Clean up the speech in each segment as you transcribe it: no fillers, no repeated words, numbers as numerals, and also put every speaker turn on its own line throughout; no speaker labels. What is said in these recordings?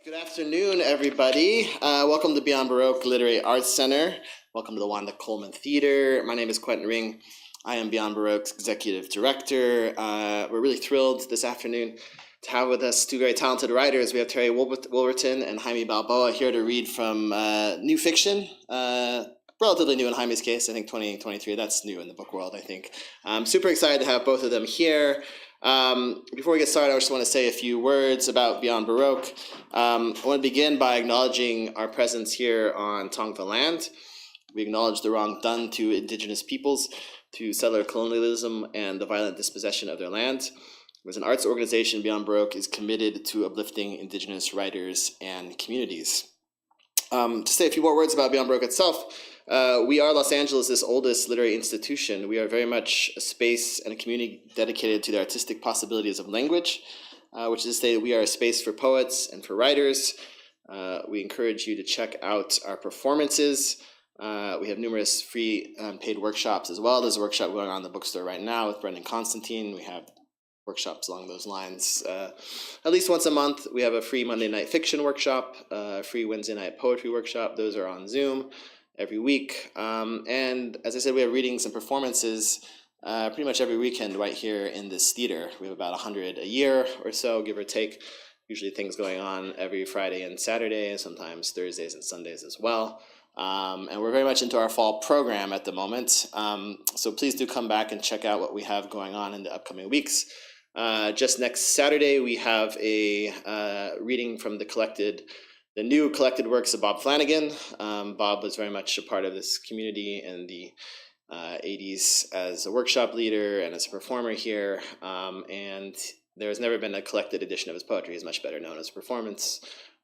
Good afternoon, everybody. Welcome to Beyond Baroque Literary Arts Center. Welcome to the Wanda Coleman Theater. My name is Quentin Ring. I am Beyond Baroque's Executive Director. We're really thrilled this afternoon to have with us two very talented writers. We have Terry Wolverton and Jaime Balboa here to read from new fiction. Relatively new in Jaime's case, I think 2023. That's new in the book world, I think. I'm super excited to have both of them here. Before we get started, I just want to say a few words about Beyond Baroque. I want to begin by acknowledging our presence here on Tongva land. We acknowledge the wrong done to indigenous peoples, to settler colonialism, and the violent dispossession of their land. As an arts organization, Beyond Baroque is committed to uplifting indigenous writers and communities. To say a few more words about Beyond Baroque itself, we are Los Angeles' oldest literary institution. We are very much a space and a community dedicated to the artistic possibilities of language, which is to say we are a space for poets and for writers. We encourage you to check out our performances. We have numerous free and paid workshops as well. There's a workshop going on in the bookstore right now with Brendan Constantine. We have workshops along those lines. At least once a month, we have a free Monday night fiction workshop, a free Wednesday night poetry workshop. Those are on Zoom every week. And as I said, we have readings and performances pretty much every weekend right here in this theater. We have about 100 a year or so, give or take. Usually things going on every Friday and Saturday, sometimes Thursdays and Sundays as well. And we're very much into our fall program at the moment. So please do come back and check out what we have going on in the upcoming weeks. Just next Saturday, we have a reading from the new collected works of Bob Flanagan. Bob was very much a part of this community in the 80s as a workshop leader and as a performer here. And there has never been a collected edition of his poetry. He's much better known as a performance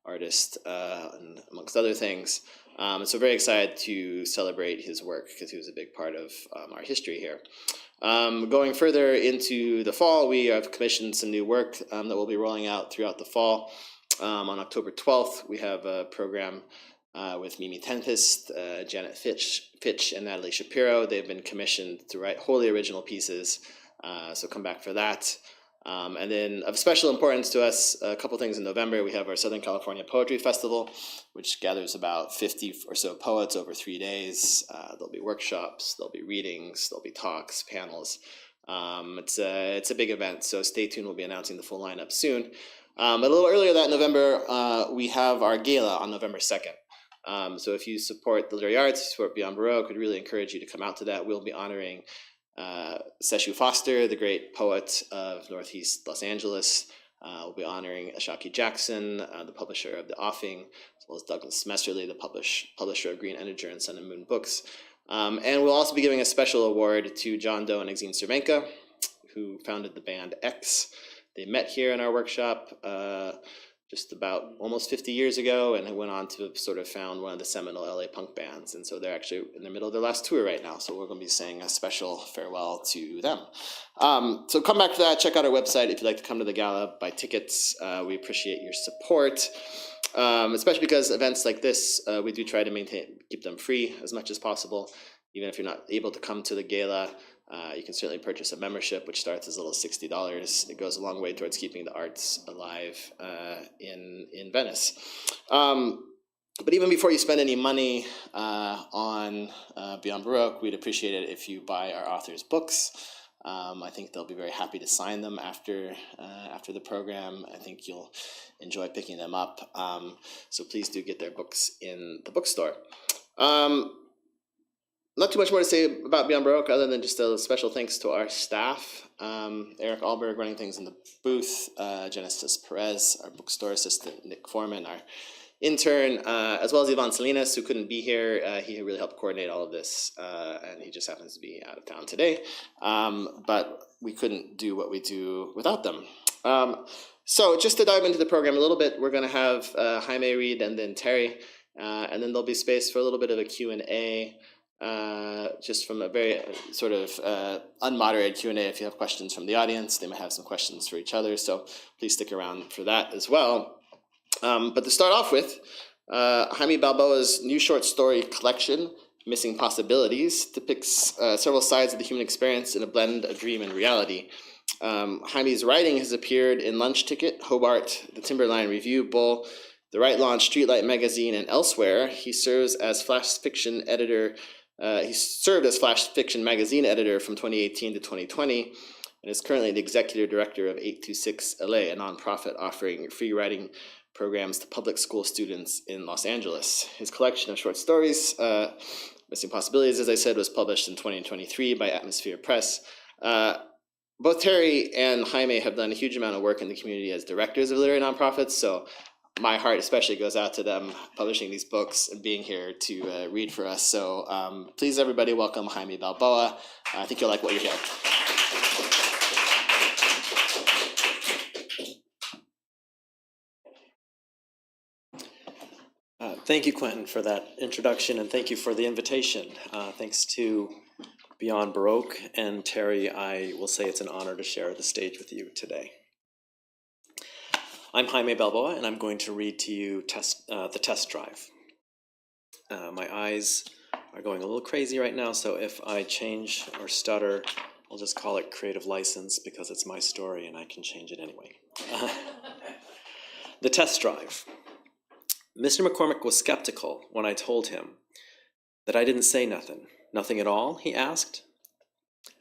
artist, and amongst other things. So very excited to celebrate his work because he was a big part of our history here. Going further into the fall, we have commissioned some new work that we'll be rolling out throughout the fall. On October 12th, we have a program with Mimi Tempest, Janet Fitch, and Natalie Shapiro. They've been commissioned to write wholly original pieces, so come back for that. And then of special importance to us, a couple things in November, we have our Southern California Poetry Festival, which gathers about 50 or so poets over 3 days. There'll be workshops, there'll be readings, there'll be talks, panels. It's a big event, so stay tuned. We'll be announcing the full lineup soon. But a little earlier that November, we have our gala on November 2nd. So if you support the literary arts, support Beyond Baroque, we'd really encourage you to come out to that. We'll be honoring Seshu Foster, the great poet of Northeast Los Angeles. We'll be honoring Ashaki Jackson, the publisher of The Offing, as well as Douglas Messerly, the publisher of Green Integer and Sun and Moon Books. And we'll also be giving a special award to John Doe and Exene Cervenka, who founded the band X. They met here in our workshop just about almost 50 years ago, and went on to sort of found one of the seminal LA punk bands. And so they're actually in the middle of their last tour right now. So we're going to be saying a special farewell to them. So come back to that. Check out our website if you'd like to come to the gala, buy tickets. We appreciate your support, especially because events like this, we do try to keep them free as much as possible. Even if you're not able to come to the gala, you can certainly purchase a membership, which starts as little as $60. It goes a long way towards keeping the arts alive in Venice. But even before you spend any money on Beyond Baroque, we'd appreciate it if you buy our authors' books. I think they'll be very happy to sign them after the program. I think you'll enjoy picking them up. So please do get their books in the bookstore. Not too much more to say about Beyond Baroque other than just a special thanks to our staff. Eric Alberg running things in the booth, Genesis Perez, our bookstore assistant, Nick Foreman, our intern, as well as Ivan Salinas, who couldn't be here. He really helped coordinate all of this, and he just happens to be out of town today. But we couldn't do what we do without them. So just to dive into the program a little bit, we're going to have Jaime read and then Terry, and then there'll be space for a little bit of a Q&A. Just from a very sort of unmoderated Q&A. If you have questions from the audience, they might have some questions for each other, so please stick around for that as well. But to start off with, Jaime Balboa's new short story collection, Missing Possibilities, depicts several sides of the human experience in a blend of dream and reality. Jaime's writing has appeared in Lunch Ticket, Hobart, the Timberline Review, Bull, The Right Launch, Streetlight Magazine, and elsewhere, he serves as flash fiction editor. He served as flash fiction magazine editor from 2018 to 2020, and is currently the executive director of 826 LA, a nonprofit offering free writing programs to public school students in Los Angeles. His collection of short stories, Missing Possibilities, as I said, was published in 2023 by Atmosphere Press. Both Terry and Jaime have done a huge amount of work in the community as directors of literary nonprofits, so my heart especially goes out to them publishing these books and being here to read for us. So please, everybody, welcome Jaime Balboa. I think you'll like what you hear.
Thank you, Quentin, for that introduction, and thank you for the invitation. Thanks to Beyond Baroque and Terry, I will say it's an honor to share the stage with you today. I'm Jaime Balboa, and I'm going to read to you the test drive. My eyes are going a little crazy right now, so if I change or stutter, I'll just call it creative license because it's my story and I can change it anyway. The test drive. Mr. McCormick was skeptical when I told him that I didn't say nothing. Nothing at all, he asked.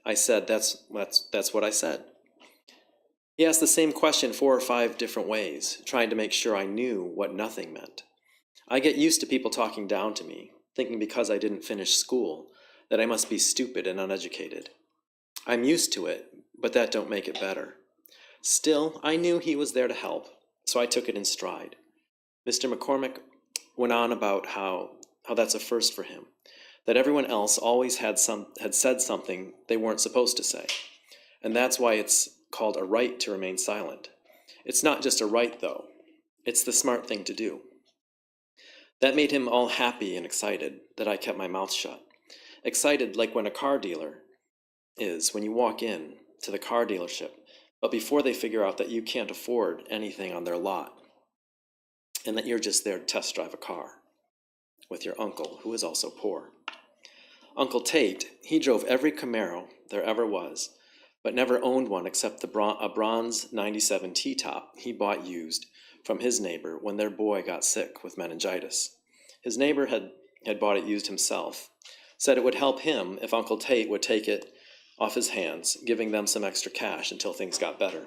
I said, that's what I said. He asked the same question 4 or 5 different ways, trying to make sure I knew what nothing meant. I get used to people talking down to me, thinking because I didn't finish school that I must be stupid and uneducated. I'm used to it, but that don't make it better. Still, I knew he was there to help, so I took it in stride. Mr. McCormick went on about how that's a first for him, that everyone else always had said something they weren't supposed to say, and that's why it's called a right to remain silent. It's not just a right, though. It's the smart thing to do. That made him all happy and excited that I kept my mouth shut. Excited like when a car dealer is when you walk in to the car dealership, but before they figure out that you can't afford anything on their lot, and that you're just there to test drive a car with your uncle, who is also poor. Uncle Tate, he drove every Camaro there ever was, but never owned one except a bronze 97 T-top he bought used from his neighbor when their boy got sick with meningitis. His neighbor had bought it used himself, said it would help him if Uncle Tate would take it off his hands, giving them some extra cash until things got better.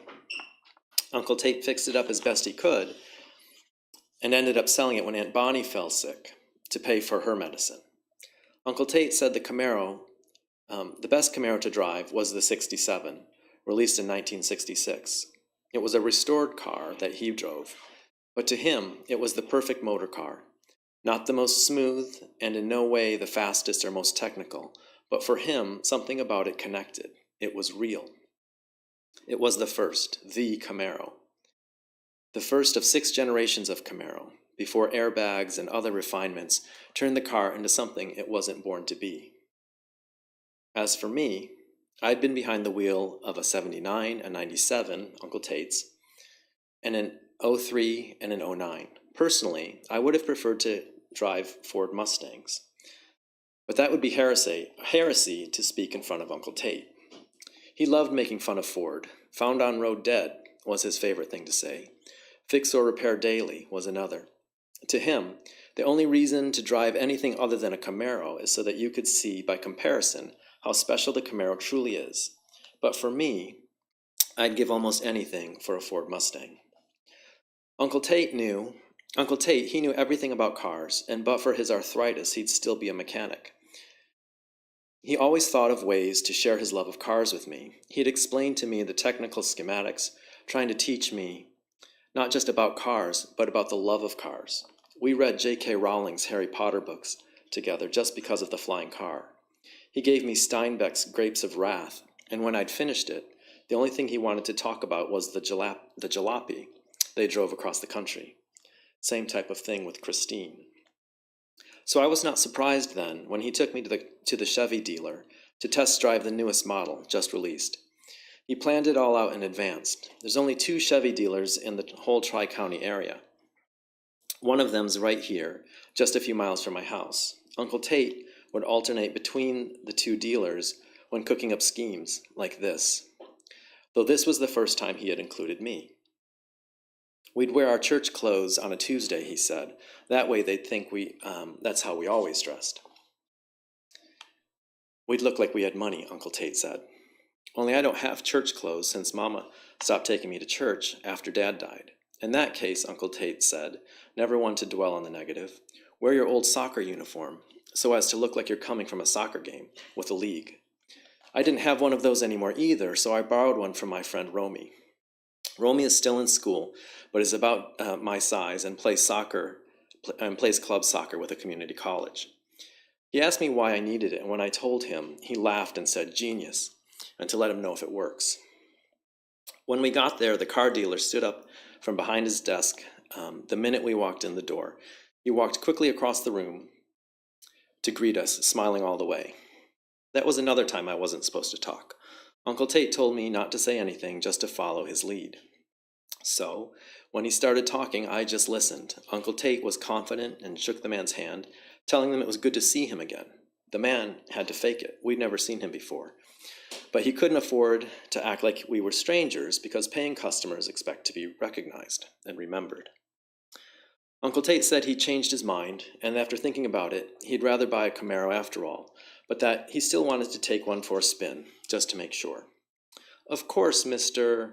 Uncle Tate fixed it up as best he could, and ended up selling it when Aunt Bonnie fell sick to pay for her medicine. Uncle Tate said the best Camaro to drive was the 67, released in 1966. It was a restored car that he drove, but to him, it was the perfect motor car. Not the most smooth, and in no way the fastest or most technical, but for him, something about it connected. It was real. It was the Camaro. The first of 6 generations of Camaro, before airbags and other refinements turned the car into something it wasn't born to be. As for me, I'd been behind the wheel of a 79, a 97, Uncle Tate's, and an 03 and an 09. Personally, I would have preferred to drive Ford Mustangs. But that would be heresy to speak in front of Uncle Tate. He loved making fun of Ford. Found on road dead was his favorite thing to say. Fix or repair daily was another. To him, the only reason to drive anything other than a Camaro is so that you could see by comparison how special the Camaro truly is. But for me, I'd give almost anything for a Ford Mustang. Uncle Tate, he knew everything about cars, and but for his arthritis, he'd still be a mechanic. He always thought of ways to share his love of cars with me. He'd explain to me the technical schematics, trying to teach me not just about cars, but about the love of cars. We read J.K. Rowling's Harry Potter books together just because of the flying car. He gave me Steinbeck's Grapes of Wrath, and when I'd finished it, the only thing he wanted to talk about was the jalopy they drove across the country. Same type of thing with Christine. So I was not surprised then when he took me to the Chevy dealer to test drive the newest model just released. He planned it all out in advance. There's only 2 Chevy dealers in the whole Tri-County area. One of them's right here, just a few miles from my house. Uncle Tate would alternate between the 2 dealers when cooking up schemes like this, though this was the first time he had included me. We'd wear our church clothes on a Tuesday, he said. That way they'd think that's how we always dressed. We'd look like we had money, Uncle Tate said. Only I don't have church clothes since Mama stopped taking me to church after Dad died. In that case, Uncle Tate said, never one to dwell on the negative, wear your old soccer uniform so as to look like you're coming from a soccer game with a league. I didn't have one of those anymore either, so I borrowed one from my friend Romy. Romy is still in school, but is about my size and plays club soccer with a community college. He asked me why I needed it, and when I told him, he laughed and said, genius, and to let him know if it works. When we got there, the car dealer stood up from behind his desk the minute we walked in the door. He walked quickly across the room to greet us, smiling all the way. That was another time I wasn't supposed to talk. Uncle Tate told me not to say anything, just to follow his lead. So, when he started talking, I just listened. Uncle Tate was confident and shook the man's hand, telling them it was good to see him again. The man had to fake it. We'd never seen him before. But he couldn't afford to act like we were strangers because paying customers expect to be recognized and remembered. Uncle Tate said he changed his mind, and after thinking about it, he'd rather buy a Camaro after all, but that he still wanted to take one for a spin, just to make sure. Of course, Mr.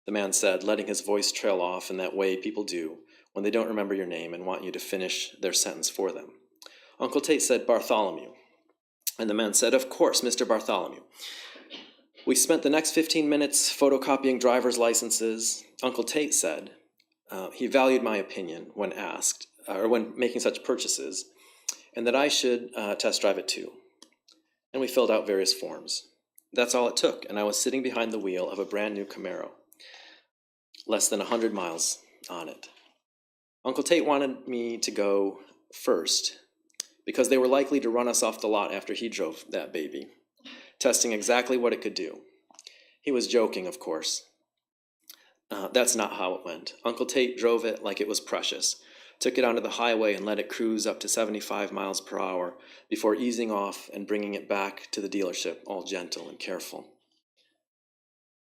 the man said, letting his voice trail off in that way people do when they don't remember your name and want you to finish their sentence for them. Uncle Tate said Bartholomew, and the man said, of course, Mr. Bartholomew. We spent the next 15 minutes photocopying driver's licenses. Uncle Tate said he valued my opinion when asked, or when making such purchases, and that I should test drive it too. And we filled out various forms. That's all it took, and I was sitting behind the wheel of a brand new Camaro, less than 100 miles on it. Uncle Tate wanted me to go first, because they were likely to run us off the lot after he drove that baby, testing exactly what it could do. He was joking, of course. That's not how it went. Uncle Tate drove it like it was precious, took it onto the highway and let it cruise up to 75 miles per hour before easing off and bringing it back to the dealership, all gentle and careful.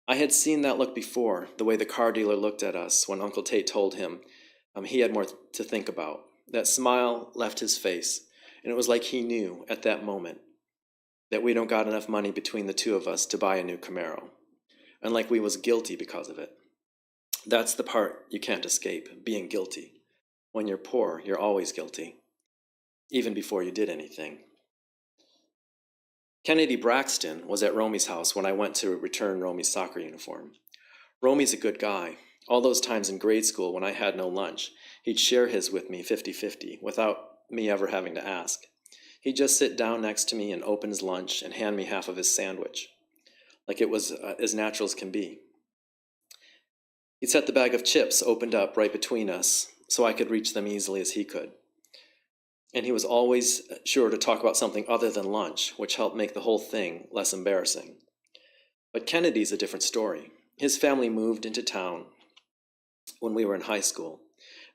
I had seen that look before, the way the car dealer looked at us when Uncle Tate told him he had more to think about. That smile left his face, and it was like he knew at that moment that we don't got enough money between the two of us to buy a new Camaro, and like we was guilty because of it. That's the part you can't escape, being guilty. When you're poor, you're always guilty, even before you did anything. Kennedy Braxton was at Romy's house when I went to return Romy's soccer uniform. Romy's a good guy. All those times in grade school when I had no lunch, he'd share his with me 50-50 without me ever having to ask. He'd just sit down next to me and open his lunch and hand me half of his sandwich, like it was as natural as can be. He'd set the bag of chips opened up right between us so I could reach them easily as he could. And he was always sure to talk about something other than lunch, which helped make the whole thing less embarrassing. But Kennedy's a different story. His family moved into town when we were in high school,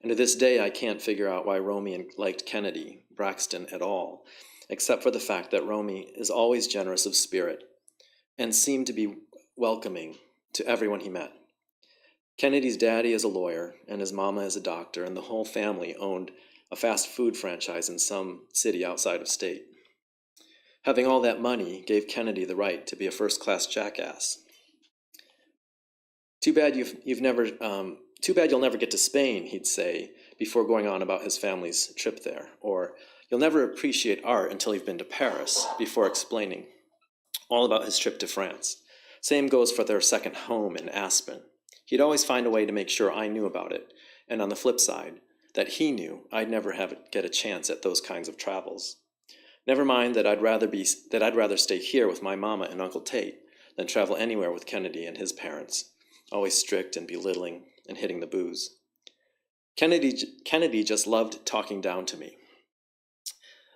and to this day I can't figure out why Romy liked Kennedy Braxton at all, except for the fact that Romy is always generous of spirit and seemed to be welcoming to everyone he met. Kennedy's daddy is a lawyer, and his mama is a doctor, and the whole family owned a fast food franchise in some city outside of state. Having all that money gave Kennedy the right to be a first-class jackass. Too bad you'll never get to Spain, he'd say, before going on about his family's trip there. Or, you'll never appreciate art until you've been to Paris, before explaining all about his trip to France. Same goes for their second home in Aspen. He'd always find a way to make sure I knew about it, and on the flip side, that he knew I'd never get a chance at those kinds of travels. Never mind that I'd rather stay here with my mama and Uncle Tate than travel anywhere with Kennedy and his parents, always strict and belittling and hitting the booze. Kennedy just loved talking down to me.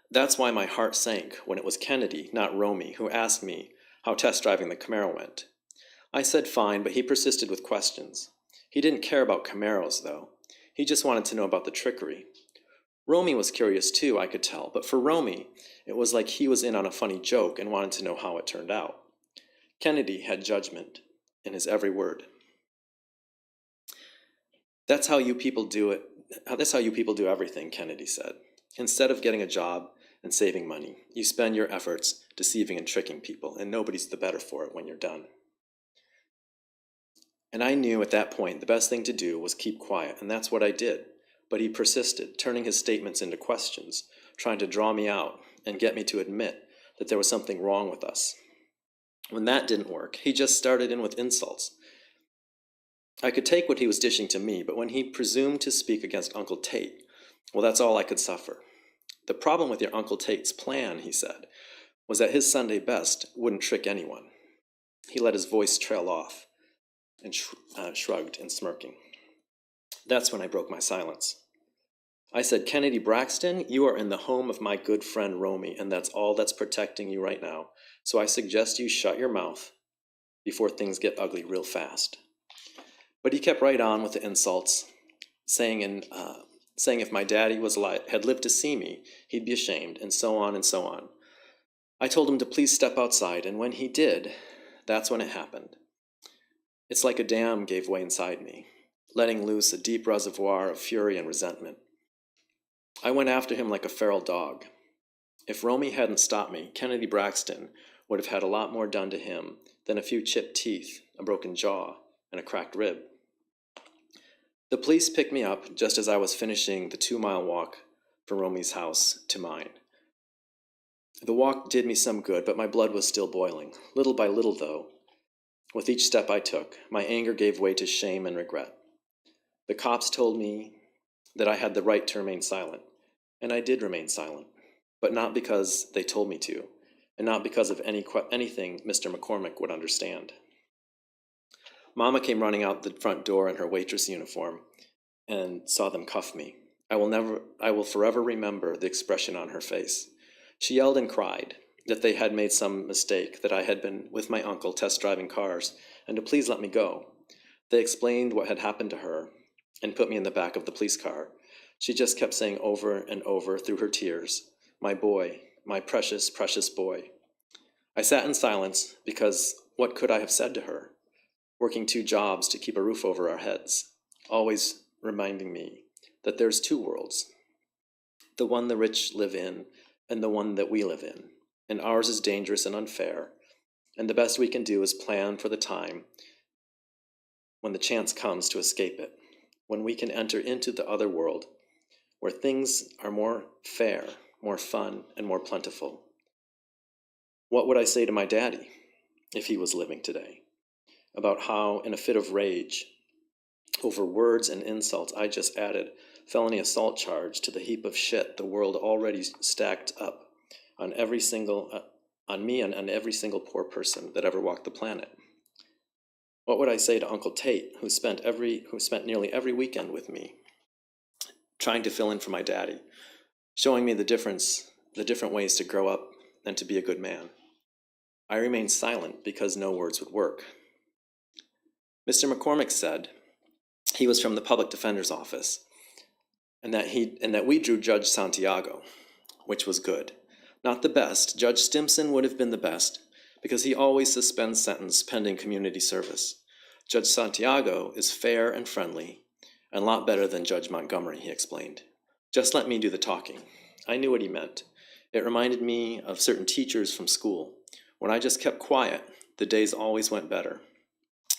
That's why my heart sank when it was Kennedy, not Romy, who asked me how test driving the Camaro went. I said fine, but he persisted with questions. He didn't care about Camaros, though. He just wanted to know about the trickery. Romy was curious too, I could tell, but for Romy, it was like he was in on a funny joke and wanted to know how it turned out. Kennedy had judgment in his every word. That's how you people do it. That's how you people do everything, Kennedy said. Instead of getting a job and saving money, you spend your efforts deceiving and tricking people, and nobody's the better for it when you're done. And I knew at that point the best thing to do was keep quiet, and that's what I did. But he persisted, turning his statements into questions, trying to draw me out and get me to admit that there was something wrong with us. When that didn't work, he just started in with insults. I could take what he was dishing to me, but when he presumed to speak against Uncle Tate, well, that's all I could suffer. The problem with your Uncle Tate's plan, he said, was that his Sunday best wouldn't trick anyone. He let his voice trail off and shrugged in smirking. That's when I broke my silence. I said, Kennedy Braxton, you are in the home of my good friend Romy, and that's all that's protecting you right now. So I suggest you shut your mouth before things get ugly real fast. But he kept right on with the insults, saying if my daddy was alive, had lived to see me, he'd be ashamed, and so on and so on. I told him to please step outside, and when he did, that's when it happened. It's like a dam gave way inside me, letting loose a deep reservoir of fury and resentment. I went after him like a feral dog. If Romy hadn't stopped me, Kennedy Braxton would have had a lot more done to him than a few chipped teeth, a broken jaw, and a cracked rib. The police picked me up just as I was finishing the 2-mile walk from Romy's house to mine. The walk did me some good, but my blood was still boiling. Little by little, though, with each step I took, my anger gave way to shame and regret. The cops told me that I had the right to remain silent, and I did remain silent, but not because they told me to, and not because of anything Mr. McCormick would understand. Mama came running out the front door in her waitress uniform and saw them cuff me. I will forever remember the expression on her face. She yelled and cried that they had made some mistake, that I had been with my uncle test driving cars, and to please let me go. They explained what had happened to her and put me in the back of the police car. She just kept saying over and over through her tears, my boy, my precious, precious boy. I sat in silence because what could I have said to her? Working 2 jobs to keep a roof over our heads, always reminding me that there's 2 worlds, the one the rich live in and the one that we live in, and ours is dangerous and unfair, and the best we can do is plan for the time when the chance comes to escape it, when we can enter into the other world, where things are more fair, more fun, and more plentiful. What would I say to my daddy, if he was living today, about how, in a fit of rage, over words and insults, I just added felony assault charge to the heap of shit the world already stacked up on on me and on every single poor person that ever walked the planet? What would I say to Uncle Tate, who spent nearly every weekend with me, trying to fill in for my daddy, showing me the different ways to grow up and to be a good man? I remained silent because no words would work. Mr. McCormick said he was from the public defender's office, and that we drew Judge Santiago, which was good. Not the best. Judge Stimson would have been the best, because he always suspends sentence pending community service. Judge Santiago is fair and friendly, and a lot better than Judge Montgomery, he explained. Just let me do the talking. I knew what he meant. It reminded me of certain teachers from school. When I just kept quiet, the days always went better.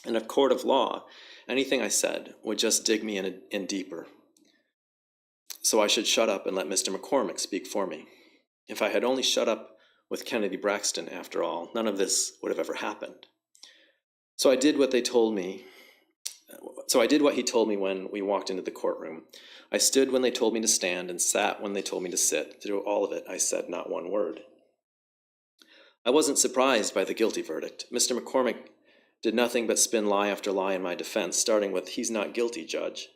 In a court of law, anything I said would just dig me in deeper. So I should shut up and let Mr. McCormick speak for me. If I had only shut up with Kennedy Braxton, after all, none of this would have ever happened. So I did what he told me when we walked into the courtroom. I stood when they told me to stand and sat when they told me to sit. Through all of it, I said not one word. I wasn't surprised by the guilty verdict. Mr. McCormick did nothing but spin lie after lie in my defense, starting with, "He's not guilty, Judge."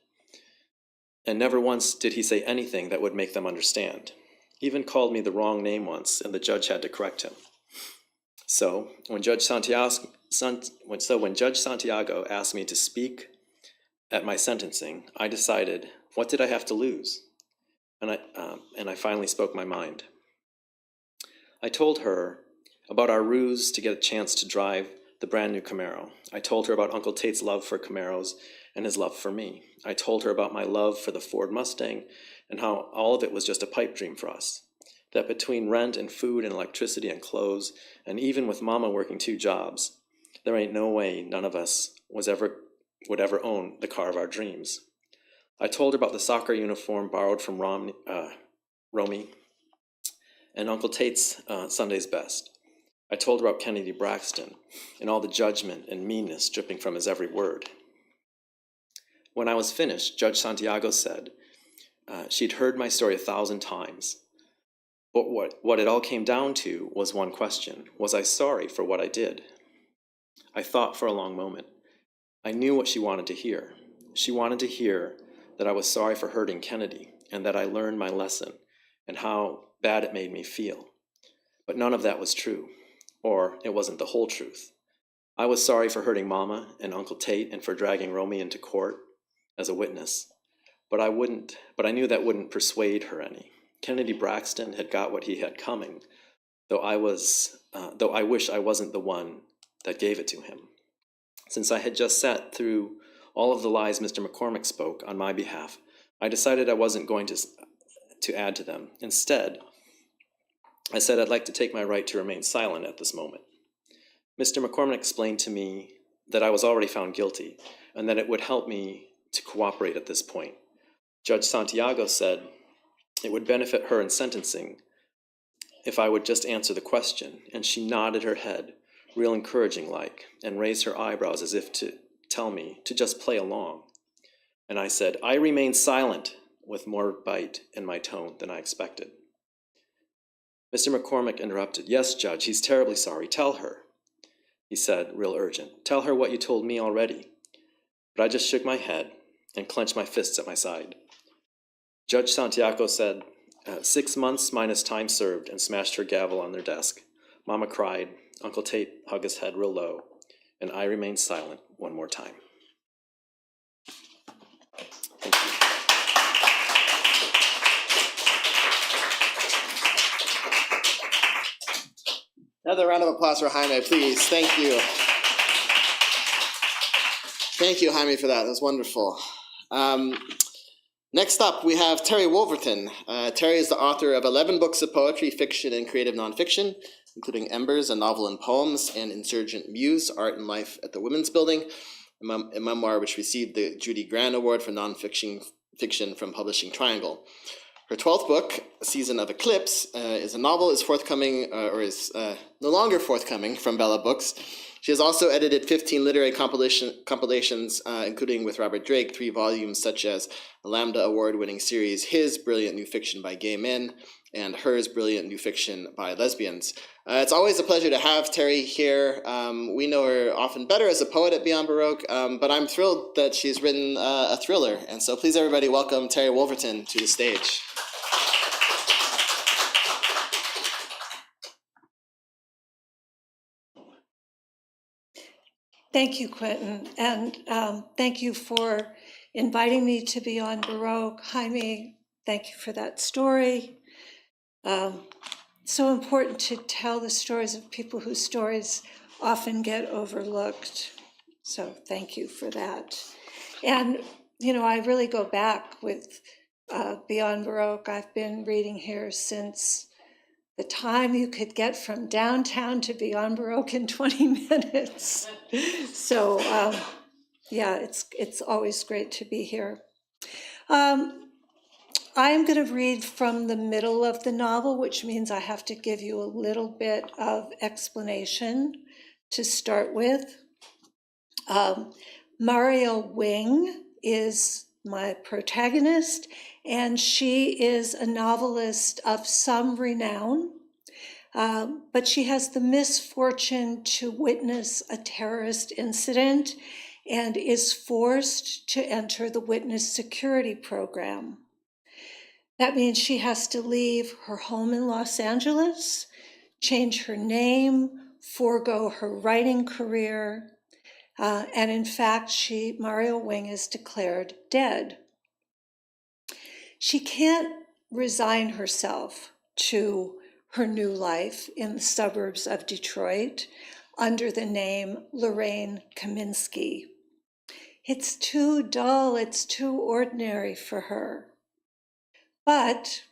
And never once did he say anything that would make them understand. He even called me the wrong name once, and the judge had to correct him. So when Judge Santiago asked me to speak at my sentencing, I decided, what did I have to lose? And I finally spoke my mind. I told her about our ruse to get a chance to drive the brand new Camaro. I told her about Uncle Tate's love for Camaros and his love for me. I told her about my love for the Ford Mustang and how all of it was just a pipe dream for us. That between rent and food and electricity and clothes, and even with Mama working 2 jobs, there ain't no way none of us would ever own the car of our dreams. I told her about the soccer uniform borrowed from Romy and Uncle Tate's Sunday's best. I told her about Kennedy Braxton and all the judgment and meanness dripping from his every word. When I was finished, Judge Santiago said she'd heard my story 1,000 times. But what it all came down to was one question. Was I sorry for what I did? I thought for a long moment. I knew what she wanted to hear. She wanted to hear that I was sorry for hurting Kennedy and that I learned my lesson and how bad it made me feel. But none of that was true, or it wasn't the whole truth. I was sorry for hurting Mama and Uncle Tate and for dragging Romy into court as a witness. But I knew that wouldn't persuade her any. Kennedy Braxton had got what he had coming, though I wish I wasn't the one that gave it to him. Since I had just sat through all of the lies Mr. McCormick spoke on my behalf, I decided I wasn't going to add to them. Instead, I said I'd like to take my right to remain silent at this moment. Mr. McCormick explained to me that I was already found guilty and that it would help me to cooperate at this point. Judge Santiago said it would benefit her in sentencing if I would just answer the question, and she nodded her head, real encouraging like, and raised her eyebrows as if to tell me to just play along. And I said, I remain silent, with more bite in my tone than I expected. Mr. McCormick interrupted. Yes, Judge, he's terribly sorry. Tell her, he said, real urgent. Tell her what you told me already. But I just shook my head and clenched my fists at my side. Judge Santiago said, 6 months minus time served, and smashed her gavel on their desk. Mama cried, Uncle Tate hugged his head real low, and I remained silent one more time. Thank you.
Another round of applause for Jaime, please. Thank you. Thank you, Jaime, for that. That was wonderful. Next up, we have Terry Wolverton. Terry is the author of 11 books of poetry, fiction, and creative nonfiction, including Embers, a novel and poems, and Insurgent Muse, Art and Life at the Women's Building, a memoir which received the Judy Grant Award for Nonfiction from Publishing Triangle. Her 12th book, Season of Eclipse, is a novel, is forthcoming, or is no longer forthcoming from Bella Books. She has also edited 15 literary compilations, including with Robert Drake, 3 volumes such as the Lambda Award-winning series His Brilliant New Fiction by Gay Men and Hers Brilliant New Fiction by Lesbians. It's always a pleasure to have Terry here. We know her often better as a poet at Beyond Baroque, but I'm thrilled that she's written a thriller. And so please, everybody, welcome Terry Wolverton to the stage.
Thank you, Quentin, and thank you for inviting me to Beyond Baroque. Jaime, thank you for that story. So important to tell the stories of people whose stories often get overlooked. So thank you for that. And, you know, I really go back with Beyond Baroque. I've been reading here since the time you could get from downtown to Beyond Baroque in 20 minutes. So, yeah, it's always great to be here. I'm going to read from the middle of the novel, which means I have to give you a little bit of explanation to start with. Mario Wing is my protagonist, and she is a novelist of some renown, but she has the misfortune to witness a terrorist incident and is forced to enter the witness security program. That means she has to leave her home in Los Angeles, change her name, forego her writing career, and in fact, Mario Wing is declared dead. She can't resign herself to her new life in the suburbs of Detroit under the name Lorraine Kaminsky. It's too dull, it's too ordinary for her. But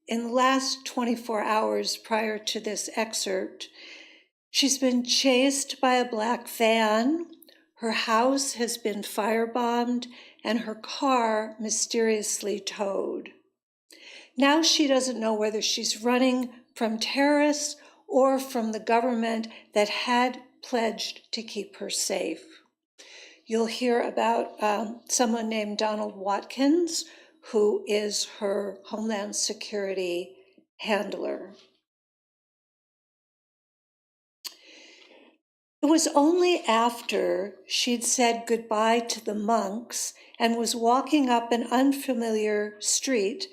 in the last 24 hours prior to this excerpt, she's been chased by a black van, her house has been firebombed, and her car mysteriously towed. Now she doesn't know whether she's running from terrorists or from the government that had pledged to keep her safe. You'll hear about someone named Donald Watkins, who is her Homeland Security handler. It was only after she'd said goodbye to the monks and was walking up an unfamiliar street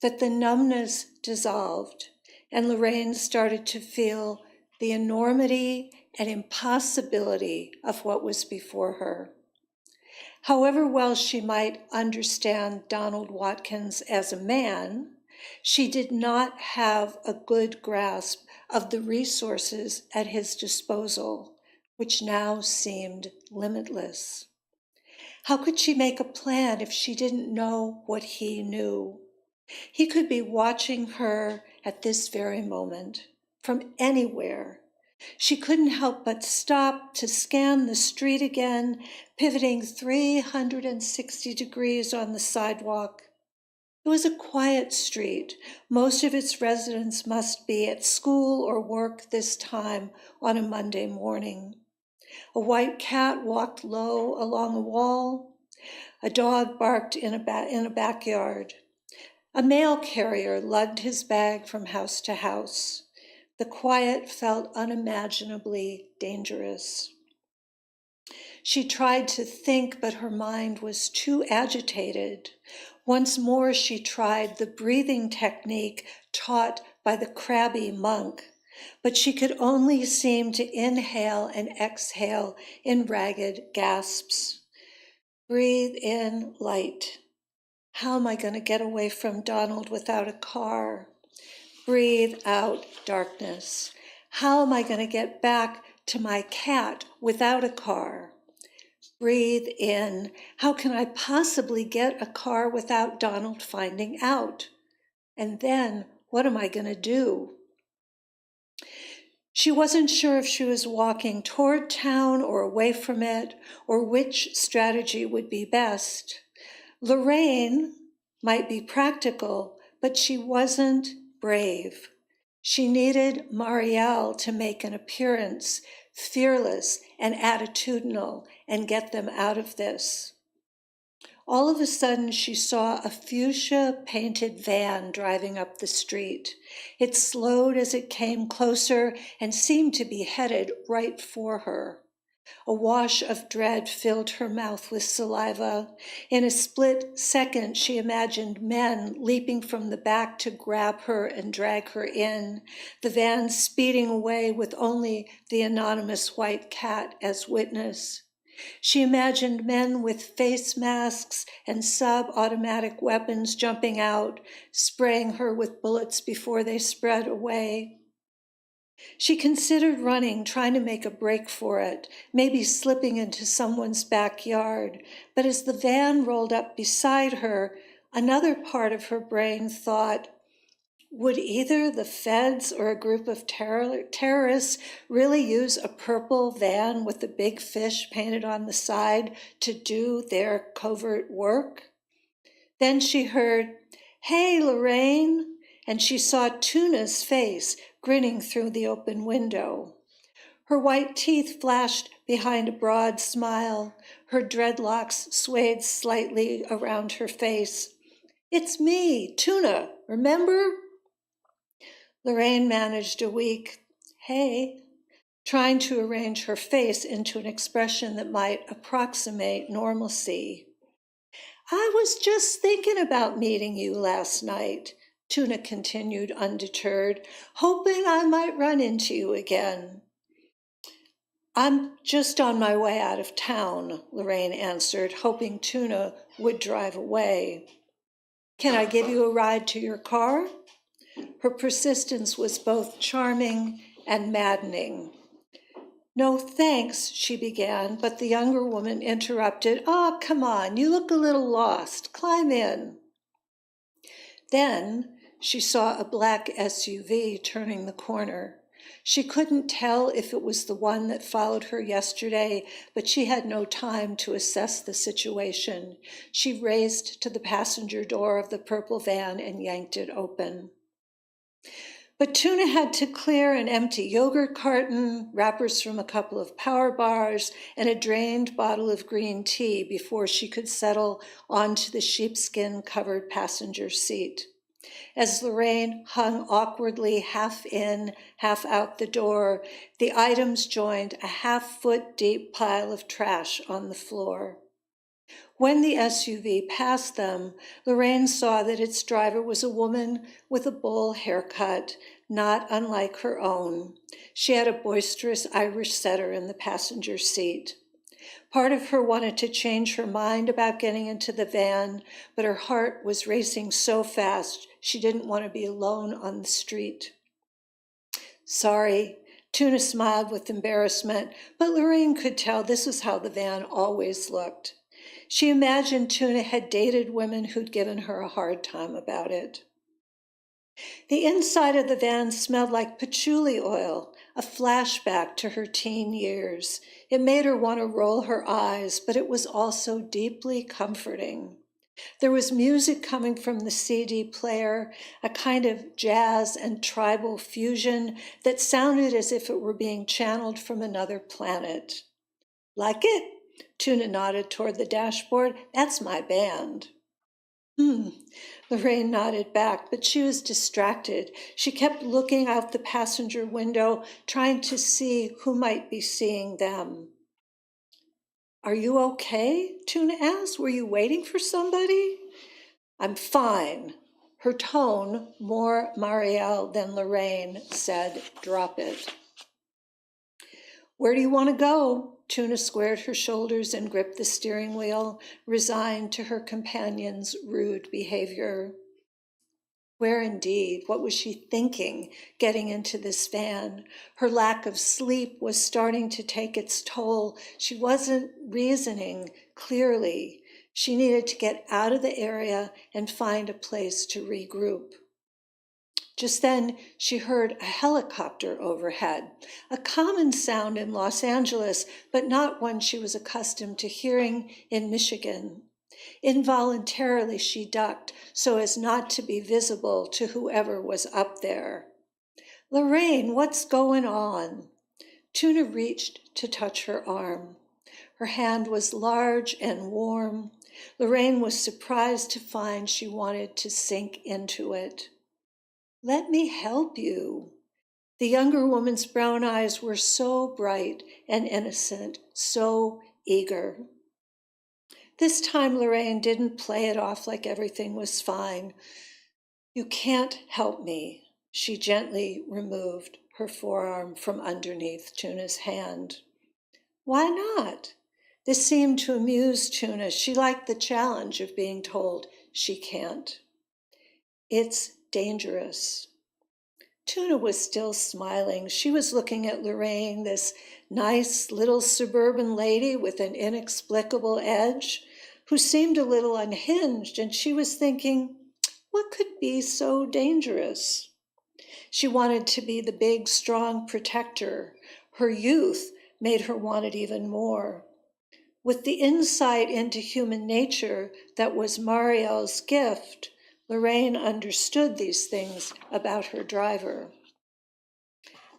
that the numbness dissolved, and Lorraine started to feel the enormity and impossibility of what was before her. However well she might understand Donald Watkins as a man, she did not have a good grasp of the resources at his disposal, which now seemed limitless. How could she make a plan if she didn't know what he knew? He could be watching her at this very moment, from anywhere. She couldn't help but stop to scan the street again, pivoting 360 degrees on the sidewalk. It was a quiet street. Most of its residents must be at school or work this time on a Monday morning. A white cat walked low along a wall. A dog barked in a backyard. A mail carrier lugged his bag from house to house. The quiet felt unimaginably dangerous. She tried to think, but her mind was too agitated. Once more, she tried the breathing technique taught by the crabby monk, but she could only seem to inhale and exhale in ragged gasps. Breathe in light. How am I going to get away from Donald without a car? Breathe out darkness. How am I going to get back to my cat without a car? Breathe in. How can I possibly get a car without Donald finding out? And then, what am I going to do? She wasn't sure if she was walking toward town or away from it, or which strategy would be best. Lorraine might be practical, but she wasn't brave. She needed Marielle to make an appearance, fearless and attitudinal, and get them out of this. All of a sudden, she saw a fuchsia-painted van driving up the street. It slowed as it came closer and seemed to be headed right for her. A wash of dread filled her mouth with saliva. In a split second, she imagined men leaping from the back to grab her and drag her in, the van speeding away with only the anonymous white cat as witness. She imagined men with face masks and sub-automatic weapons jumping out, spraying her with bullets before they spread away. She considered running, trying to make a break for it, maybe slipping into someone's backyard. But as the van rolled up beside her, another part of her brain thought, would either the feds or a group of terrorists really use a purple van with a big fish painted on the side to do their covert work? Then she heard, "Hey, Lorraine," and she saw Tuna's face grinning through the open window. Her white teeth flashed behind a broad smile. Her dreadlocks swayed slightly around her face. "It's me, Tuna, remember?" Lorraine managed a weak, "Hey," trying to arrange her face into an expression that might approximate normalcy. "I was just thinking about meeting you last night," Tuna continued undeterred, "hoping I might run into you again." "I'm just on my way out of town," Lorraine answered, hoping Tuna would drive away. "Can I give you a ride to your car?" Her persistence was both charming and maddening. "No, thanks," she began, but the younger woman interrupted. "Oh, come on, you look a little lost. Climb in." Then she saw a black SUV turning the corner. She couldn't tell if it was the one that followed her yesterday, but she had no time to assess the situation. She raced to the passenger door of the purple van and yanked it open. But Tuna had to clear an empty yogurt carton, wrappers from a couple of power bars, and a drained bottle of green tea before she could settle onto the sheepskin-covered passenger seat. As Lorraine hung awkwardly half in, half out the door, the items joined a half-foot-deep pile of trash on the floor. When the SUV passed them, Lorraine saw that its driver was a woman with a bowl haircut, not unlike her own. She had a boisterous Irish setter in the passenger seat. Part of her wanted to change her mind about getting into the van, but her heart was racing so fast she didn't want to be alone on the street. "Sorry," Tuna smiled with embarrassment, but Lorraine could tell this was how the van always looked. She imagined Tuna had dated women who'd given her a hard time about it. The inside of the van smelled like patchouli oil, a flashback to her teen years. It made her want to roll her eyes, but it was also deeply comforting. There was music coming from the CD player, a kind of jazz and tribal fusion that sounded as if it were being channeled from another planet. "Like it?" Tuna nodded toward the dashboard. "That's my band." Lorraine nodded back, but she was distracted. She kept looking out the passenger window, trying to see who might be seeing them. "Are you okay?" Tuna asked. "Were you waiting for somebody?" "I'm fine." Her tone, more Marielle than Lorraine, said, "Drop it." "Where do you want to go?" Tuna squared her shoulders and gripped the steering wheel, resigned to her companion's rude behavior. Where indeed? What was she thinking, getting into this van? Her lack of sleep was starting to take its toll. She wasn't reasoning clearly. She needed to get out of the area and find a place to regroup. Just then, she heard a helicopter overhead, a common sound in Los Angeles, but not one she was accustomed to hearing in Michigan. Involuntarily, she ducked so as not to be visible to whoever was up there. "Lorraine, what's going on?" Tuna reached to touch her arm. Her hand was large and warm. Lorraine was surprised to find she wanted to sink into it. "Let me help you." The younger woman's brown eyes were so bright and innocent, so eager. This time Lorraine didn't play it off like everything was fine. "You can't help me." She gently removed her forearm from underneath Tuna's hand. "Why not?" This seemed to amuse Tuna. She liked the challenge of being told she can't. "It's dangerous." Tuna was still smiling. She was looking at Lorraine, this nice little suburban lady with an inexplicable edge, who seemed a little unhinged, and she was thinking, what could be so dangerous? She wanted to be the big, strong protector. Her youth made her want it even more. With the insight into human nature that was Marielle's gift, Lorraine understood these things about her driver.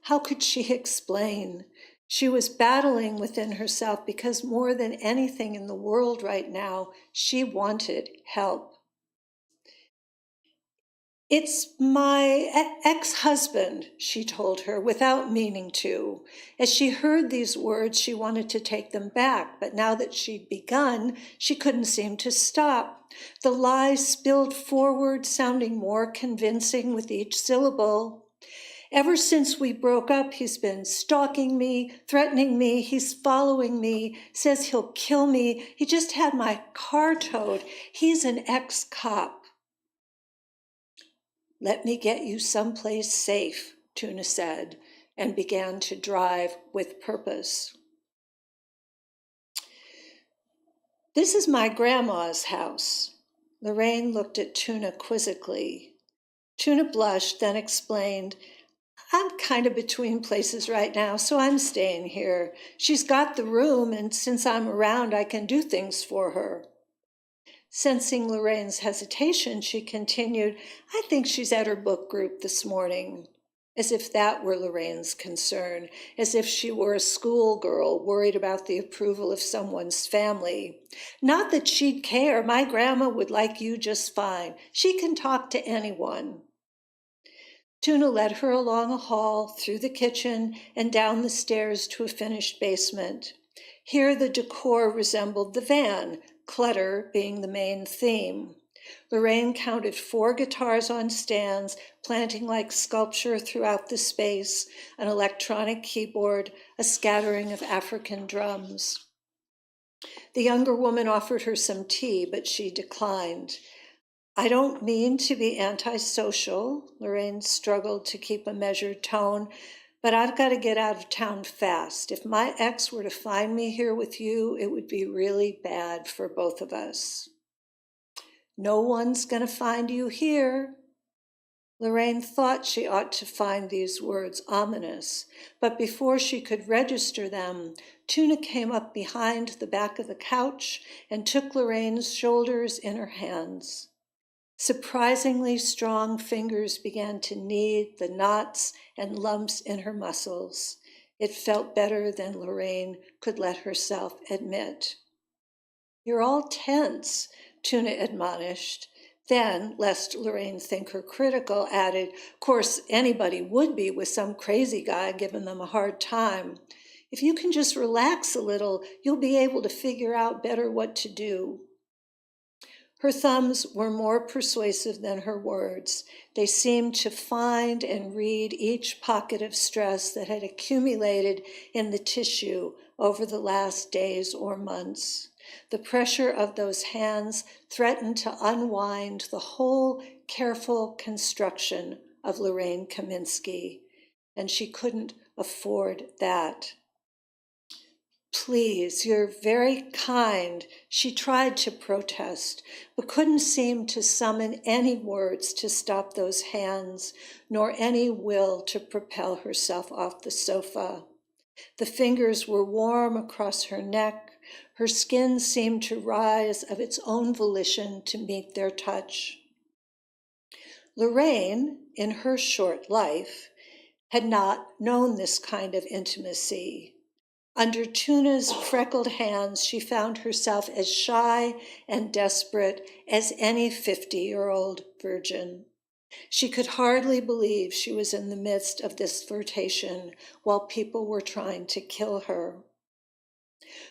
How could she explain? She was battling within herself because more than anything in the world right now, she wanted help. "It's my ex-husband," she told her, without meaning to. As she heard these words, she wanted to take them back, but now that she'd begun, she couldn't seem to stop. The lie spilled forward, sounding more convincing with each syllable. "Ever since we broke up, he's been stalking me, threatening me, he's following me, says he'll kill me. He just had my car towed. He's an ex-cop." "Let me get you someplace safe," Tuna said. and began to drive with purpose. "This is my grandma's house." Lorraine looked at Tuna quizzically. Tuna blushed, then explained, "I'm kind of between places right now, so I'm staying here. She's got the room, and since I'm around, I can do things for her." Sensing Lorraine's hesitation, she continued, "I think she's at her book group this morning." As if that were Lorraine's concern, as if she were a schoolgirl worried about the approval of someone's family. "Not that she'd care. My grandma would like you just fine. She can talk to anyone." Tuna led her along a hall, through the kitchen, and down the stairs to a finished basement. Here the decor resembled the van, clutter being the main theme. Lorraine counted 4 guitars on stands, planting like sculpture throughout the space, an electronic keyboard, a scattering of African drums. The younger woman offered her some tea, but she declined. "I don't mean to be antisocial," Lorraine struggled to keep a measured tone, "but I've got to get out of town fast. If my ex were to find me here with you, it would be really bad for both of us." "No one's going to find you here." Lorraine thought she ought to find these words ominous, but before she could register them, Tuna came up behind the back of the couch and took Lorraine's shoulders in her hands. Surprisingly strong fingers began to knead the knots and lumps in her muscles. It felt better than Lorraine could let herself admit. "You're all tense," Tuna admonished. Then, lest Lorraine think her critical, added, "Course anybody would be with some crazy guy giving them a hard time. If you can just relax a little, you'll be able to figure out better what to do." Her thumbs were more persuasive than her words. They seemed to find and read each pocket of stress that had accumulated in the tissue over the last days or months. The pressure of those hands threatened to unwind the whole careful construction of Lorraine Kaminsky, and she couldn't afford that. "Please, you're very kind," she tried to protest, but couldn't seem to summon any words to stop those hands, nor any will to propel herself off the sofa. The fingers were warm across her neck. Her skin seemed to rise of its own volition to meet their touch. Lorraine, in her short life, had not known this kind of intimacy. Under Tuna's freckled hands, she found herself as shy and desperate as any 50-year-old virgin. She could hardly believe she was in the midst of this flirtation while people were trying to kill her.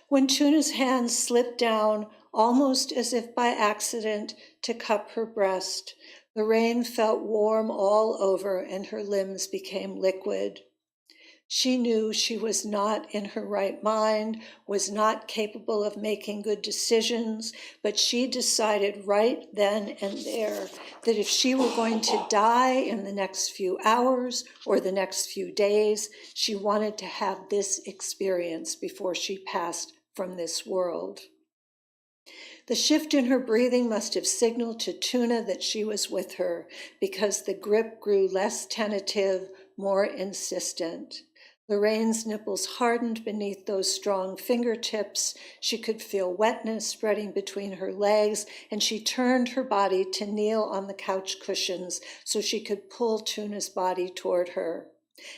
When Tuna's hands slipped down, almost as if by accident, to cup her breast, Lorraine felt warm all over and her limbs became liquid. She knew she was not in her right mind, was not capable of making good decisions, but she decided right then and there that if she were going to die in the next few hours or the next few days, she wanted to have this experience before she passed from this world. The shift in her breathing must have signaled to Tuna that she was with her, because the grip grew less tentative, more insistent. Lorraine's nipples hardened beneath those strong fingertips. She could feel wetness spreading between her legs, and she turned her body to kneel on the couch cushions so she could pull Tuna's body toward her.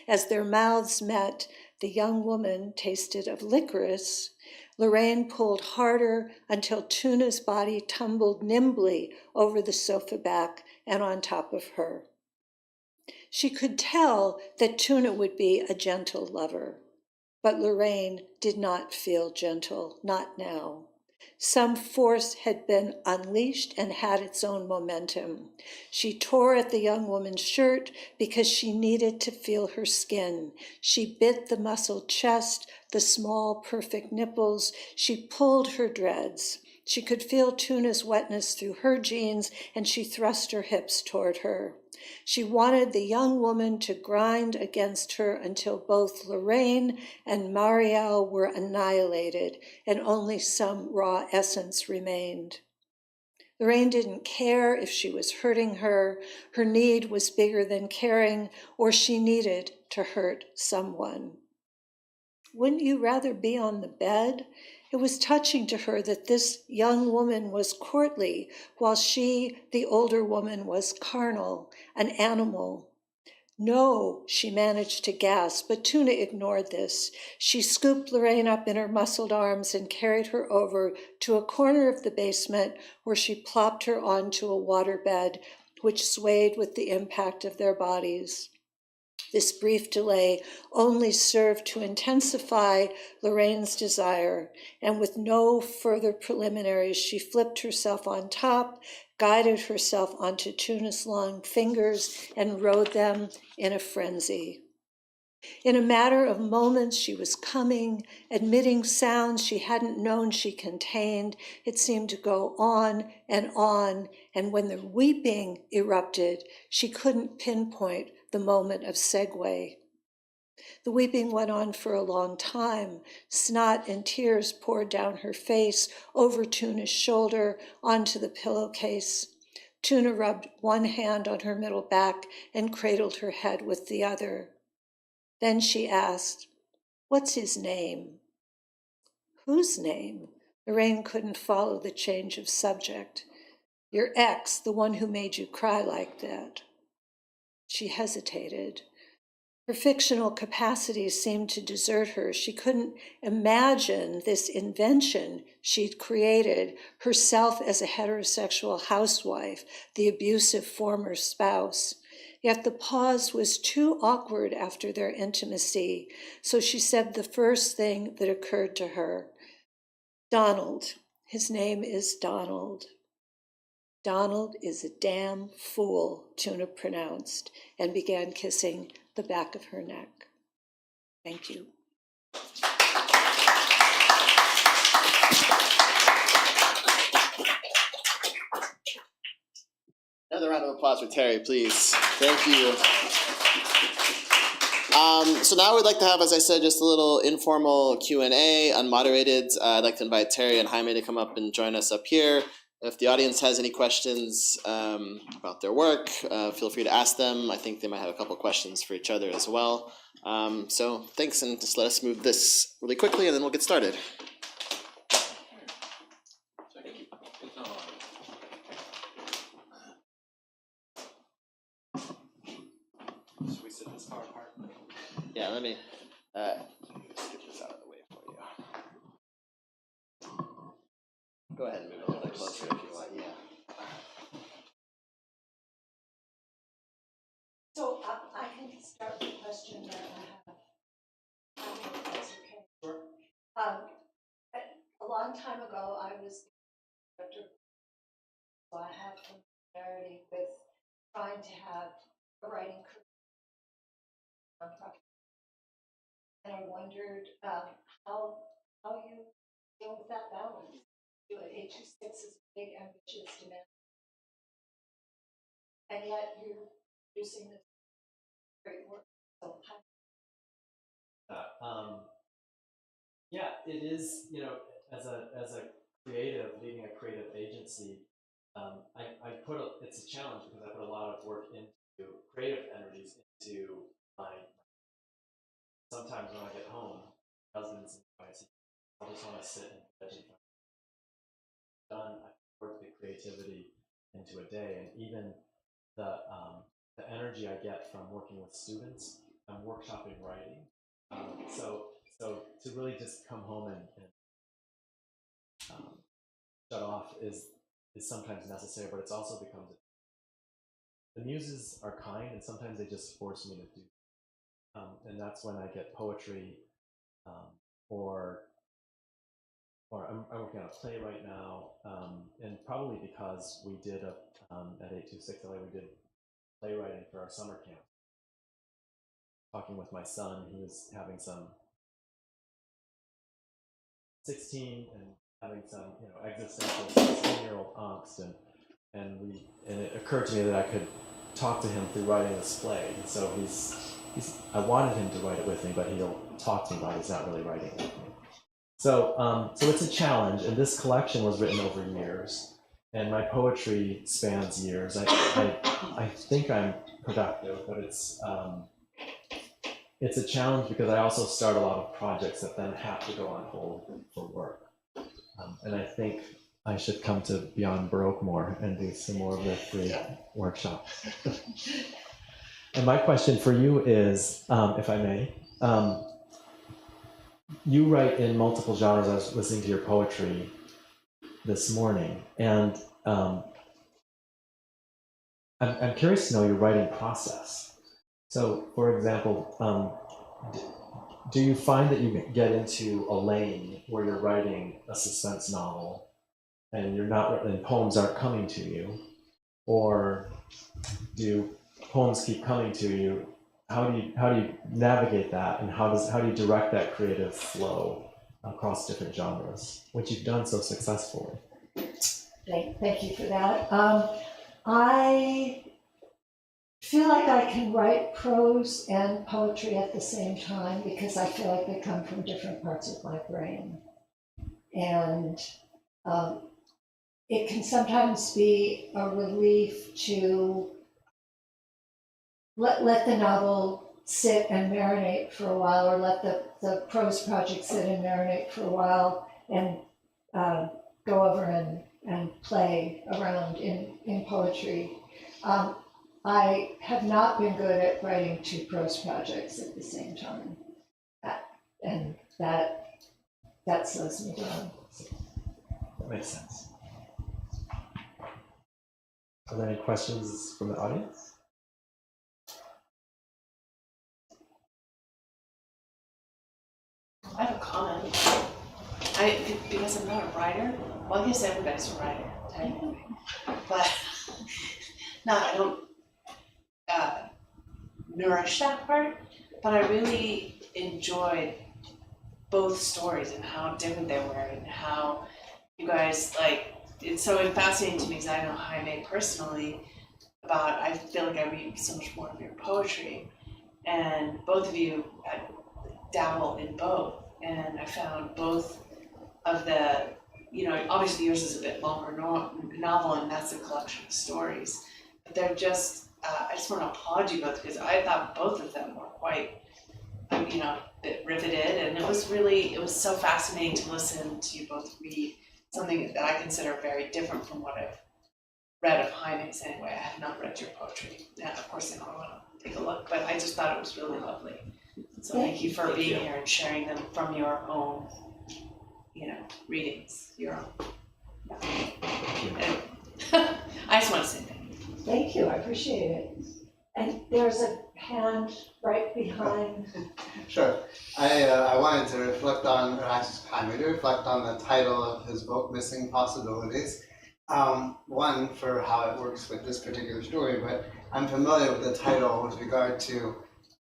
As their mouths met, the young woman tasted of licorice. Lorraine pulled harder until Tuna's body tumbled nimbly over the sofa back and on top of her. She could tell that Tuna would be a gentle lover, but Lorraine did not feel gentle, not now. Some force had been unleashed and had its own momentum. She tore at the young woman's shirt because she needed to feel her skin. She bit the muscled chest, the small, perfect nipples. She pulled her dreads. She could feel Tuna's wetness through her jeans, and she thrust her hips toward her. She wanted the young woman to grind against her until both Lorraine and Marielle were annihilated, and only some raw essence remained. Lorraine didn't care if she was hurting her. Her need was bigger than caring, or she needed to hurt someone. Wouldn't you rather be on the bed? It was touching to her that this young woman was courtly, while she, the older woman, was carnal, an animal. No, she managed to gasp, but Tuna ignored this. She scooped Lorraine up in her muscled arms and carried her over to a corner of the basement where she plopped her onto a waterbed, which swayed with the impact of their bodies. This brief delay only served to intensify Lorraine's desire, and with no further preliminaries, she flipped herself on top, guided herself onto Tuna's long fingers, and rode them in a frenzy. In a matter of moments, she was coming, emitting sounds she hadn't known she contained. It seemed to go on, and when the weeping erupted, she couldn't pinpoint the moment of segue. The weeping went on for a long time. Snot and tears poured down her face, over Tuna's shoulder, onto the pillowcase. Tuna rubbed one hand on her middle back and cradled her head with the other. Then she asked, "What's his name?" Whose name? Lorraine couldn't follow the change of subject. Your ex, the one who made you cry like that. She hesitated. Her fictional capacities seemed to desert her. She couldn't imagine this invention she'd created, herself as a heterosexual housewife, the abusive former spouse. Yet the pause was too awkward after their intimacy, so she said the first thing that occurred to her. Donald. His name is Donald. Donald is a damn fool, Tuna pronounced, and began kissing the back of her neck. Thank you.
Another round of applause for Terry, please. Thank you. So now we'd like to have, as I said, just a little informal Q&A, unmoderated. I'd like to invite Terry and Jaime to come up and join us up here. If the audience has any questions about their work, feel free to ask them. I think they might have a couple questions for each other as well. So thanks, and just let us move this really quickly, and then we'll get started. Should we sit this far apart? Yeah, let me just get this out of the way for you. Go ahead and move a little bit closer if you want, yeah.
So I can start with a question that I have. I don't know if that's okay.
Sure.
A long time ago, I was the director, so I have familiarity with trying to have a writing career. And I wondered how you deal with that balance. 826 is a big, ambitious demand, and yet you're producing this great work. So
Yeah, it is. You know, as a creative leading a creative agency, it's a challenge because I put a lot of work into creative energies into my. Sometimes when I get home, husbands and wives, I just want to sit and vegetate. Done, I work the creativity into a day, and even the energy I get from working with students, I'm workshopping writing. So to really just come home and shut off is sometimes necessary, but it's also becomes. The muses are kind, and sometimes they just force me to do. And that's when I get poetry, or I'm working on a play right now, and probably because we did at 826 LA, we did playwriting for our summer camp. Talking with my son, who was having some 16 and
having some, existential 16-year-old angst, and it occurred to me that I could talk to him through writing this play. And so I wanted him to write it with me, but he'll talk to me about it. He's not really writing it with me. So it's a challenge, and this collection was written over years, and my poetry spans years. I think I'm productive, but it's a challenge because I also start a lot of projects that then have to go on hold for work. And I think I should come to Beyond Baroque more and do some more of the free workshops. And my question for you is, if I may, you write in multiple genres. I was listening to your poetry this morning, and I'm curious to know your writing process. So, for example, do you find that you get into a lane where you're writing a suspense novel and poems aren't coming to you, or do poems keep coming to you? How do you navigate that, and how do you direct that creative flow across different genres, which you've done so successfully?
Thank you for that. I feel like I can write prose and poetry at the same time because I feel like they come from different parts of my brain. And it can sometimes be a relief to let the novel sit and marinate for a while, or let the prose project sit and marinate for a while, and go over and play around in poetry. I have not been good at writing two prose projects at the same time, and that slows me down.
That makes sense. Are there any questions from the audience?
I have a comment. Because I'm not a writer, well, I guess everybody's a writer, technically. But I don't nourish that part, but I really enjoyed both stories and how different they were, and how you guys, it's so fascinating to me because I know Jaime personally. I feel like I read so much more of your poetry, and both of you dabble in both, and I found both of the, obviously yours is a bit longer novel, and that's a collection of stories, but they're just, I just want to applaud you both because I thought both of them were quite, a bit riveted, and it was so fascinating to listen to you both read something that I consider very different from what I've read of Jaime's anyway. I have not read your poetry. Yeah, of course I want to take a look, but I just thought it was really lovely. So thank you for being here and sharing them from your own, readings, your own. Yeah. And I just want to say thank you.
Thank you, I appreciate it. And there's a hand right behind.
Sure. I wanted to reflect on, or ask Jaime to reflect on the title of his book, Missing Possibilities. One, for how it works with this particular story, but I'm familiar with the title with regard to,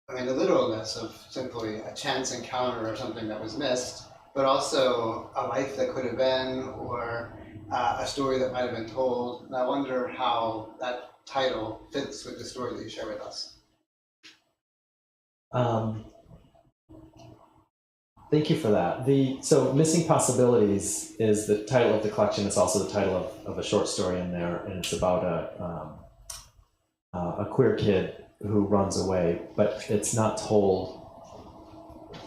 the literalness of simply a chance encounter or something that was missed, but also a life that could have been, or a story that might have been told. And I wonder how that title fits with the story that you share with us.
Thank you for that. So Missing Possibilities is the title of the collection. It's also the title of a short story in there, and it's about a queer kid who runs away, but it's not told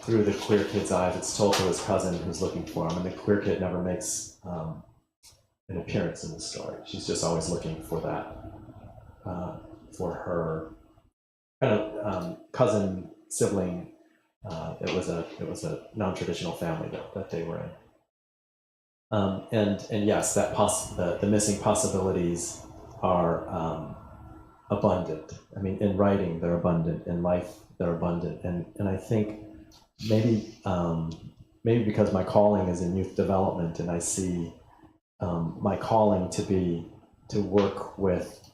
through the queer kid's eyes. It's told through his cousin who's looking for him, and the queer kid never makes an appearance in the story. She's just always looking for that, for her kind of cousin, sibling. It was a non-traditional family that they were in. And yes, the missing possibilities are abundant. In writing they're abundant, in life they're abundant, and I think maybe because my calling is in youth development, and I see my calling to work with,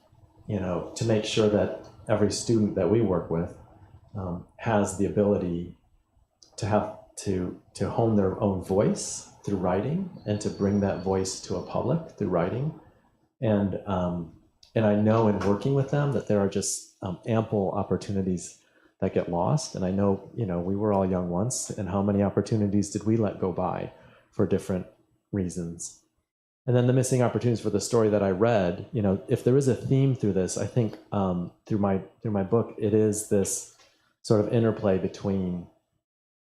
to make sure that every student that we work with has the ability to to hone their own voice through writing and to bring that voice to a public through writing. And I know in working with them that there are just ample opportunities that get lost. And I know, we were all young once, and how many opportunities did we let go by for different reasons? And then the missing opportunities for the story that I read, if there is a theme through this, I think through my book, it is this sort of interplay between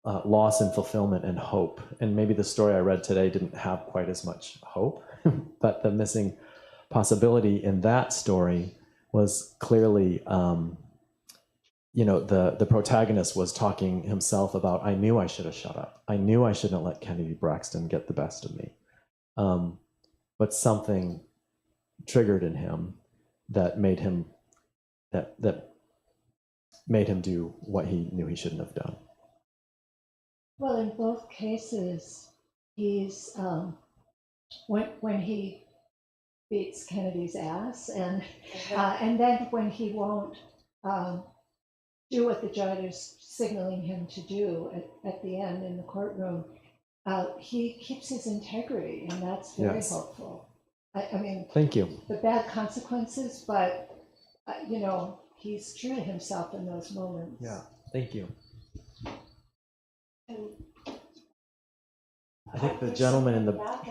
loss and fulfillment and hope. And maybe the story I read today didn't have quite as much hope, but the missing possibility in that story was clearly, the protagonist was talking himself about, I knew I should have shut up. I knew I shouldn't let Kennedy Braxton get the best of me. But something triggered in him that made him do what he knew he shouldn't have done.
Well, in both cases, he's when he beats Kennedy's ass, and then when he won't do what the judge is signaling him to do at the end in the courtroom, he keeps his integrity, and that's very helpful. I mean,
thank you.
The bad consequences, but he's true to himself in those moments.
Yeah, thank you.
And
I think the gentleman in the back.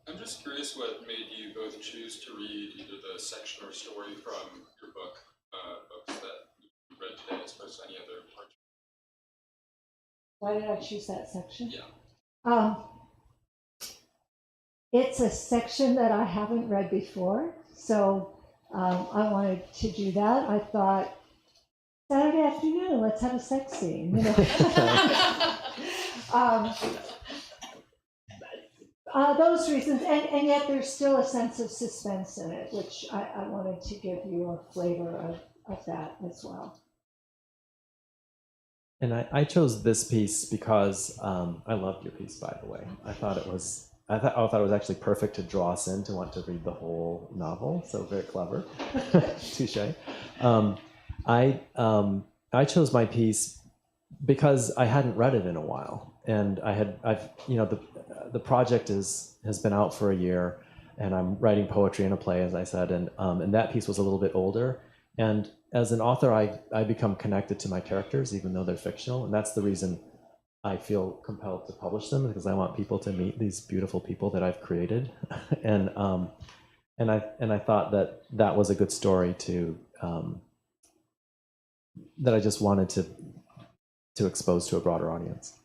I'm just curious what made you both choose to read either the section or story from your book, books that you read today, as opposed to any other parts.
Why did I choose that section?
Yeah.
It's a section that I haven't read before, so I wanted to do that. I thought, Saturday afternoon, let's have a sex scene. Those reasons, and yet there's still a sense of suspense in it, which I wanted to give you a flavor of that as well.
And I chose this piece because I loved your piece, by the way. I thought it was actually perfect to draw us in to want to read the whole novel. So very clever, touche. I chose my piece because I hadn't read it in a while, and the project has been out for a year, and I'm writing poetry and a play, as I said, and that piece was a little bit older. And as an author, I become connected to my characters, even though they're fictional, and that's the reason I feel compelled to publish them, because I want people to meet these beautiful people that I've created, and I thought that was a good story to that I just wanted to expose to a broader audience.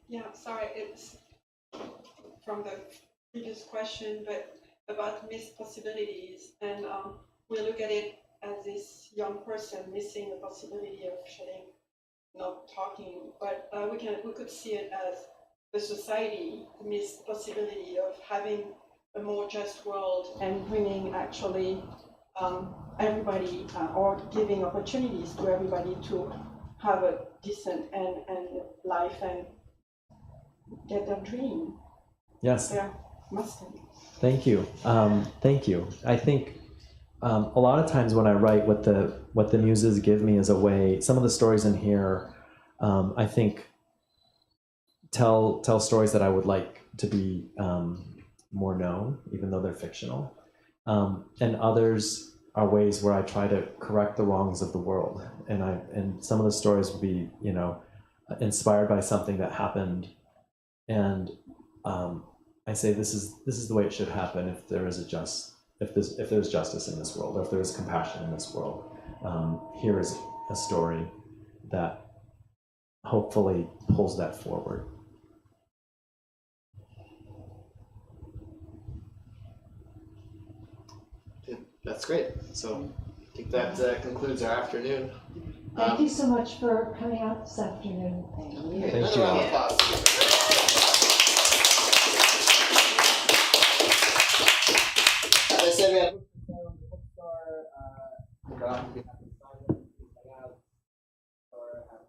Yeah, sorry, it's from the previous question, but about missed possibilities, and we look at it as this young person missing the possibility of not talking, but we could see it as the society missed possibility of having a more just world and bringing actually everybody or giving opportunities to everybody to have a decent and life and get their dream.
Yes.
Their Mustang.
Thank you. Thank you. I think a lot of times when I write, what the muses give me is a way. Some of the stories in here, I think, tell stories that I would like to be more known, even though they're fictional. And others are ways where I try to correct the wrongs of the world. And some of the stories would be, inspired by something that happened, and I say this is the way it should happen if there's justice in this world, or if there is compassion in this world. Here is a story that hopefully pulls that forward.
That's great. So I think that concludes our afternoon.
Thank you so much for coming out this afternoon.
Thank you.
Another round of applause. As I said, we have the bookstore. You don't have to be happy to sign it. You can hang out or have